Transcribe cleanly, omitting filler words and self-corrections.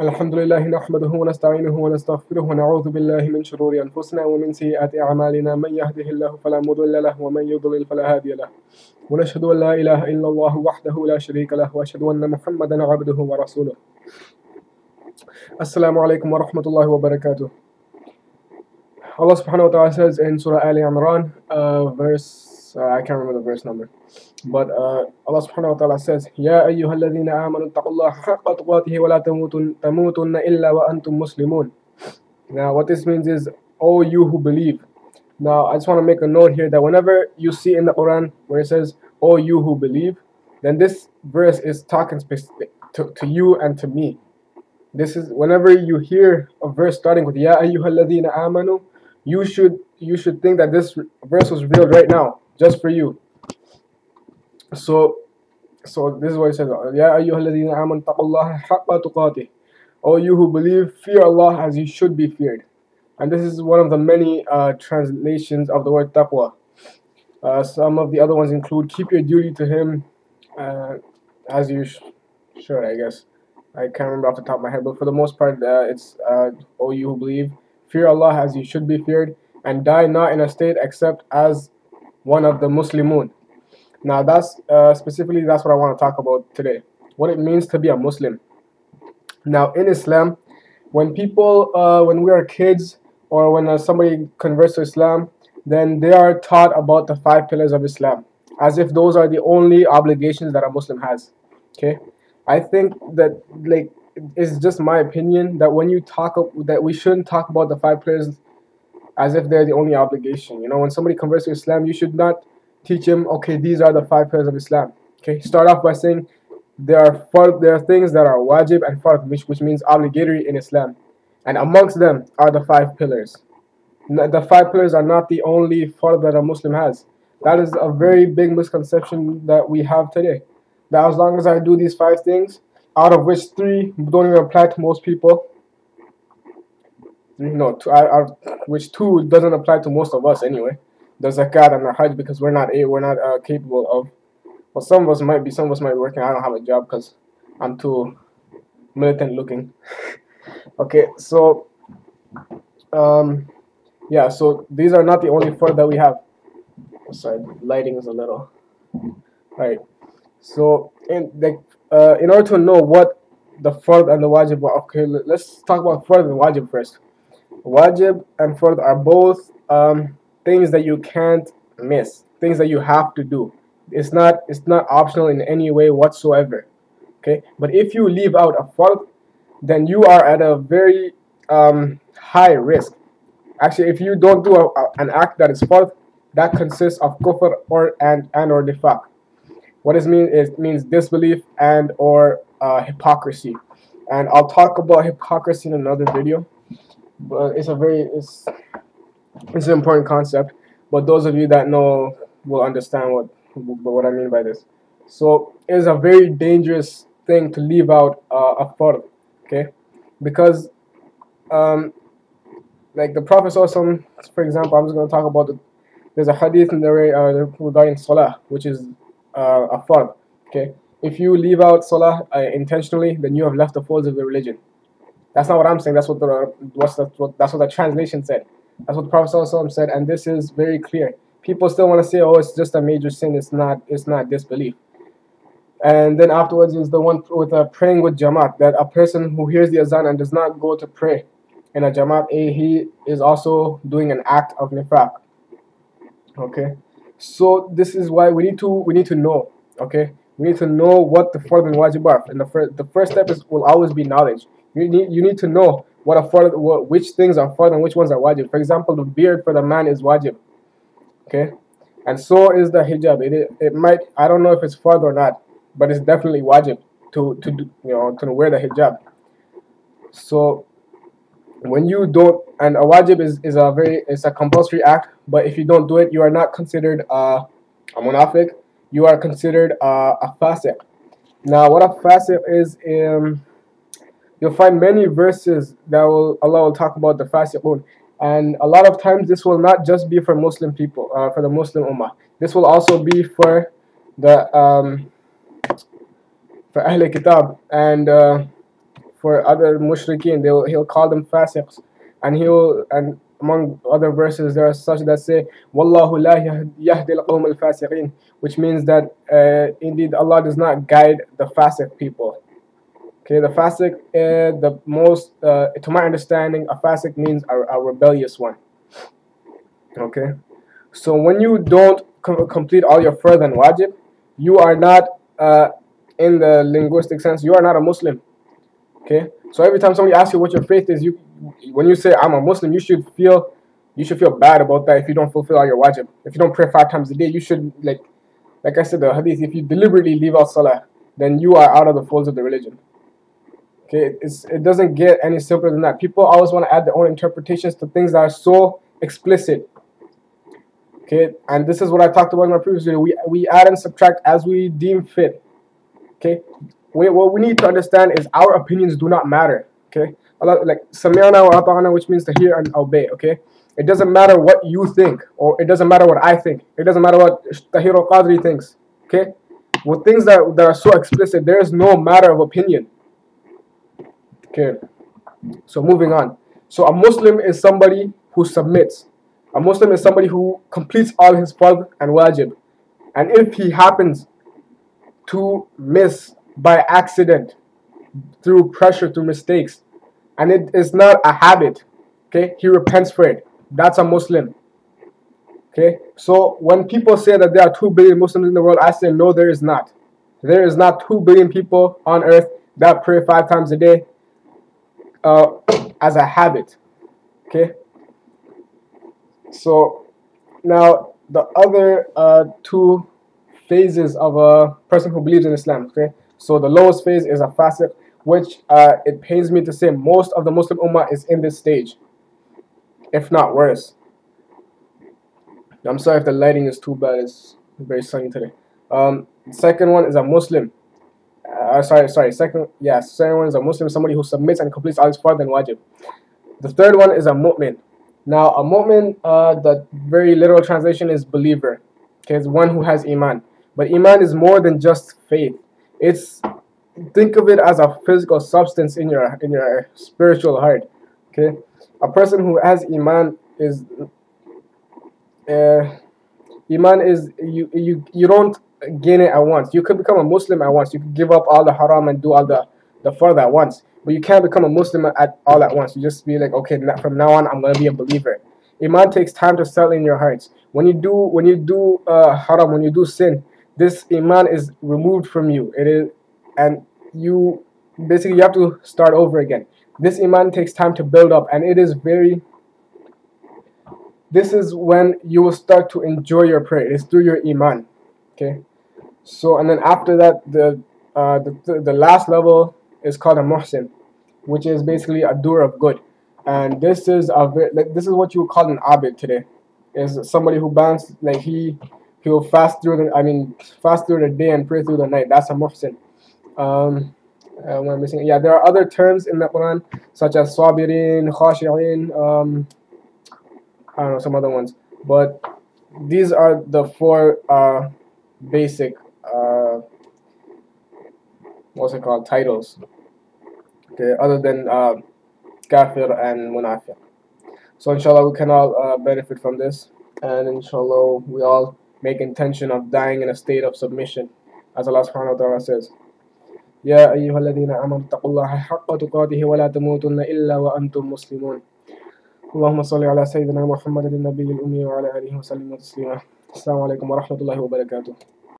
الحمد لله نحمده ونستعينه ونستغفره ونعوذ بالله من شرور أنفسنا ومن سيئات أعمالنا من يهده الله فلا مضل له ومن يضلل فلا هادي له ونشهد أن لا إله إلا الله وحده لا شريك له وأشهد أن محمدا عبده ورسوله. Assalamu alaikum wa rahmatullahi wa barakatuh. Allah subhanahu wa ta'ala says in Surah Ali Imran, I can't remember the verse number, but Allah subhanahu wa ta'ala says, يَا أَيُّهَا الَّذِينَ آمَنُوا اتَّقُوا اللَّهَ حَقَّ تُقَاتِهِ وَلَا تَمُوتُنَّ إِلَّا وَأَنْتُم مُسْلِمُونَ. Now what this means is, oh you who believe. Now I just want to make a note here that whenever you see in the Quran where it says, oh you who believe, then this verse is talking specific to you and to me. This is whenever you hear a verse starting with Ya ayyuhalladhina amanu, you should think that this verse was revealed right now, just for you. So this is what it says, Ya ayyuhalladhina amanu taqullaha haqqa tuqatih. O you who believe, fear Allah as you should be feared. And this is one of the many translations of the word taqwa. Some of the other ones include keep your duty to Him as you should, I guess. I can't remember off the top of my head, but for the most part, it's O you who believe, fear Allah as you should be feared, and die not in a state except as one of the Muslimun. Now that's specifically that's what I want to talk about today. What it means to be a Muslim. Now in Islam, when we are kids, or when somebody converts to Islam, then they are taught about the 5 pillars of Islam, as if those are the only obligations that a Muslim has. Okay. I think that, like, it's just my opinion that when you that we shouldn't talk about the 5 pillars as if they're the only obligation. You know, when somebody converts to Islam, you should not teach him, okay, these are the 5 pillars of Islam. Okay, start off by saying there are things that are wajib and fard, which means obligatory in Islam, and amongst them are the 5 pillars. The 5 pillars are not the only fard that a Muslim has. That is a very big misconception that we have today. That as long as I do these 5 things, out of which 3 don't even apply to most people, which 2 doesn't apply to most of us anyway, the zakat and the hajj, because we're not capable of. Well, some of us might be working. I don't have a job because I'm too militant looking. Okay, so yeah, so these are not the only 4 that we have. Sorry, lighting is a little. Right. So in order to know what the fard and the wajib are, okay, let's talk about fard and wajib first. Wajib and fard are both things that you can't miss, things that you have to do. It's not optional in any way whatsoever. Okay, but if you leave out a fard, then you are at a very high risk. Actually, if you don't do an act that is fard, that consists of kufr or nifaq. What it means is it means disbelief and or hypocrisy, and I'll talk about hypocrisy in another video. But it's an important concept. But those of you that know will understand what I mean by this. So it is a very dangerous thing to leave out a fard, okay? Because like the Prophet ﷺ, for example, I'm just going to talk about there's a hadith in regarding salah, which is a fard. Okay, if you leave out salah intentionally, then you have left the folds of the religion. That's not what I'm saying. That's what the translation said. That's what the Prophet ﷺ said, and this is very clear. People still want to say, "Oh, it's just a major sin. It's not disbelief." And then afterwards is the one with praying with jamaat. That a person who hears the azan and does not go to pray in a jamaat, he is also doing an act of nifaq. Okay. So this is why we need to know. Okay, we need to know what the fard and wajib are. And the first step will always be knowledge. You need to know which things are fard and which ones are wajib. For example, the beard for the man is wajib. Okay, and so is the hijab. It might, I don't know if it's fard or not, but it's definitely wajib to wear the hijab. So when you don't, and a wajib is a compulsory act, but if you don't do it, you are not considered a munafiq. You are considered a fasiq. Now, what a fasiq is, you'll find many verses that Allah will talk about the fasiqun, and a lot of times this will not just be for Muslim people, for the Muslim ummah. This will also be for the for Ahl Kitab and for other mushrikeen, he'll call them fasiqs, and among other verses there are such that say Wallahu la yahdi al-qawm al-fasiqeen, which means that indeed Allah does not guide the fasiq people. Okay, the fasiq, the most, to my understanding, a fasiq means a rebellious one. Okay, so when you don't complete all your fard and wajib, you are not, in the linguistic sense, you are not a Muslim. Okay, so every time somebody asks you what your faith is, when you say I'm a Muslim, you should feel bad about that if you don't fulfill all your wajib. If you don't pray 5 times a day, you should, like I said, the hadith, if you deliberately leave out salah, then you are out of the folds of the religion. Okay, it doesn't get any simpler than that. People always want to add their own interpretations to things that are so explicit. Okay, and this is what I talked about in my previous video. We add and subtract as we deem fit. Okay, what we need to understand is our opinions do not matter. Okay, like sami'na wa ata'na, which means to hear and obey. Okay, it doesn't matter what you think, or it doesn't matter what I think. It doesn't matter what Tahir al-Qadri thinks. Okay, with things that are so explicit, there is no matter of opinion. Okay, so moving on. So a Muslim is somebody who submits. A Muslim is somebody who completes all his fard and wajib. And if he happens to miss by accident, through pressure, through mistakes, and it is not a habit, okay, he repents for it. That's a Muslim. Okay, so when people say that there are 2 billion Muslims in the world, I say no, there is not. There is not 2 billion people on earth that pray 5 times a day as a habit. Okay, so now the other 2 phases of a person who believes in Islam. Okay, so the lowest phase is a fasiq, which it pains me to say most of the Muslim ummah is in this stage, if not worse. I'm sorry if the lighting is too bad. It's very sunny today. Second one is a Muslim. Second one is a Muslim, somebody who submits and completes all his fard and wajib. The third one is a mu'min. Now, a mu'min, the very literal translation is believer. Okay, it's one who has iman. But iman is more than just faith. Think of it as a physical substance in your spiritual heart. Okay, a person who has iman is you don't gain it at once. You could become a Muslim at once. You could give up all the haram and do all the fard at once. But you can't become a Muslim all at once. You just be like, okay, from now on, I'm gonna be a believer. Iman takes time to settle in your hearts. When you do haram, when you do sin, this iman is removed from you. It is, and you have to start over again. This iman takes time to build up, and it is very. This is when you will start to enjoy your prayer. It's through your iman. Okay, so and then after that, the last level is called a muhsin, which is basically a doer of good, and this is this is what you would call an abid today. Is somebody who balances, like he will fast through the day and pray through the night. That's a muhsin. What I'm missing? Yeah, there are other terms in the Quran such as sabirin, khashi'in, I don't know, some other ones, but these are the 4 basic titles. Okay, other than kafir and munafiq. So inshallah we can all benefit from this, and inshallah we all make intention of dying in a state of submission, as Allah subhanahu wa ta'ala says, Ya ayyuhalladhina amanu taqullaha haqqa tuqatihi wa la tamutunna illa wa antum muslimun. اللهم صل على سيدنا محمد النبي الأمي وعلى آله وسلم تسليما. السلام عليكم ورحمة الله وبركاته.